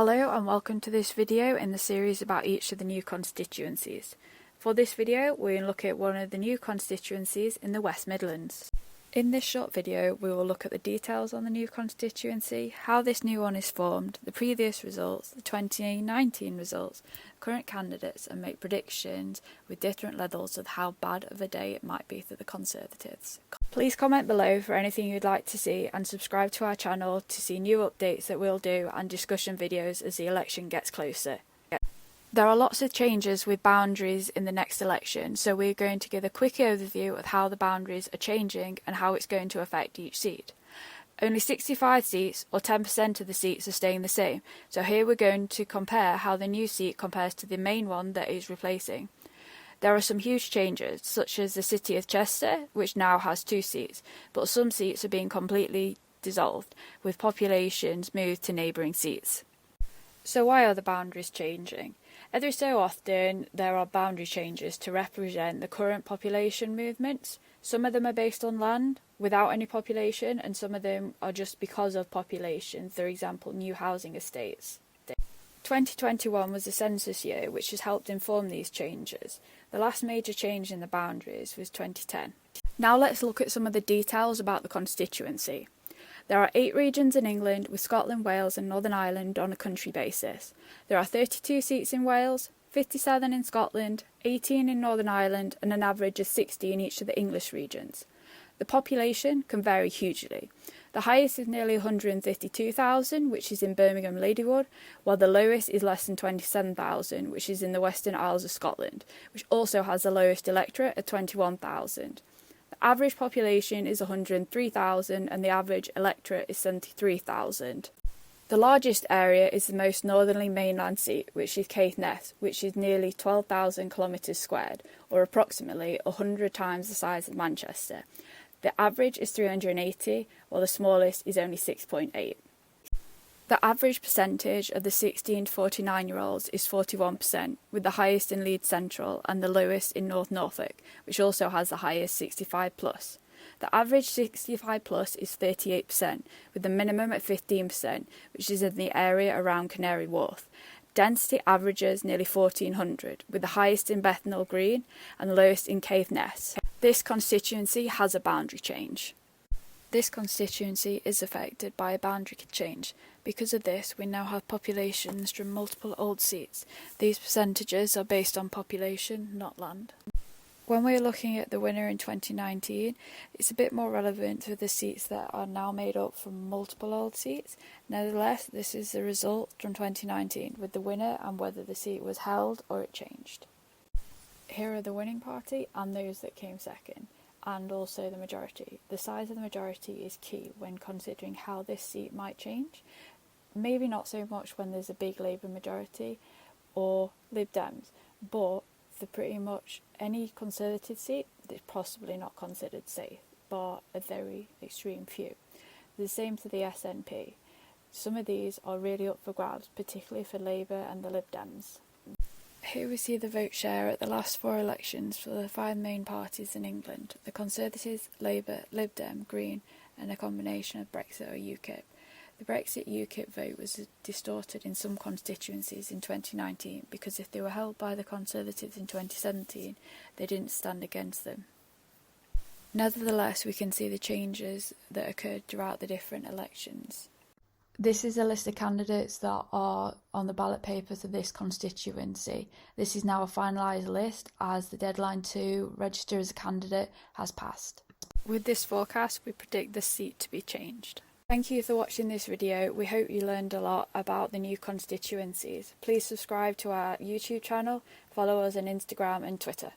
Hello and welcome to this video in the series about each of the new constituencies. For this video we'll look at one of the new constituencies in the West Midlands. In this short video we will look at the details on the new constituency, how this new one is formed, the previous results, the 2019 results, current candidates, and make predictions with different levels of how bad of a day it might be for the Conservatives. Please comment below for anything you'd like to see and subscribe to our channel to see new updates that we'll do and discussion videos as the election gets closer. There are lots of changes with boundaries in the next election, so we're going to give a quick overview of how the boundaries are changing and how it's going to affect each seat. Only 65 seats, or 10% of the seats, are staying the same, so here we're going to compare how the new seat compares to the main one that is replacing. There are some huge changes, such as the City of Chester, which now has 2 seats, but some seats are being completely dissolved, with populations moved to neighbouring seats. So why are the boundaries changing? Every so often there are boundary changes to represent the current population movements. Some of them are based on land without any population, and some of them are just because of population, for example new housing estates. 2021 was the census year, which has helped inform these changes. The last major change in the boundaries was 2010. Now let's look at some of the details about the constituency. There are 8 regions in England, with Scotland, Wales and Northern Ireland on a country basis. There are 32 seats in Wales, 57 in Scotland, 18 in Northern Ireland and an average of 60 in each of the English regions. The population can vary hugely. The highest is nearly 152,000, which is in Birmingham Ladywood, while the lowest is less than 27,000, which is in the Western Isles of Scotland, which also has the lowest electorate at 21,000. The average population is 103,000 and the average electorate is 73,000. The largest area is the most northerly mainland seat, which is Caithness, which is nearly 12,000 kilometres squared, or approximately 100 times the size of Manchester. The average is 380, while the smallest is only 6.8. The average percentage of the 16 to 49-year-olds is 41%, with the highest in Leeds Central and the lowest in North Norfolk, which also has the highest 65+. The average 65+ is 38%, with the minimum at 15%, which is in the area around Canary Wharf. Density averages nearly 1,400, with the highest in Bethnal Green and the lowest in Caithness. This constituency has a boundary change. This constituency is affected by a boundary change. Because of this, we now have populations from multiple old seats. These percentages are based on population, not land. When we're looking at the winner in 2019, it's a bit more relevant to the seats that are now made up from multiple old seats. Nevertheless, this is the result from 2019, with the winner and whether the seat was held or it changed. Here are the winning party and those that came second, and also the majority. The size of the majority is key when considering how this seat might change. Maybe not so much when there's a big Labour majority or Lib Dems, but for pretty much any Conservative seat that's possibly not considered safe, bar a very extreme few. The same for the SNP. Some of these are really up for grabs, particularly for Labour and the Lib Dems. Here we see the vote share at the last 4 elections for the 5 main parties in England: the Conservatives, Labour, Lib Dem, Green and a combination of Brexit or UKIP. The Brexit-UKIP vote was distorted in some constituencies in 2019 because if they were held by the Conservatives in 2017, they didn't stand against them. Nevertheless, we can see the changes that occurred throughout the different elections. This is a list of candidates that are on the ballot paper for this constituency. This is now a finalised list as the deadline to register as a candidate has passed. With this forecast, we predict the seat to be changed. Thank you for watching this video. We hope you learned a lot about the new constituencies. Please subscribe to our YouTube channel, follow us on Instagram and Twitter.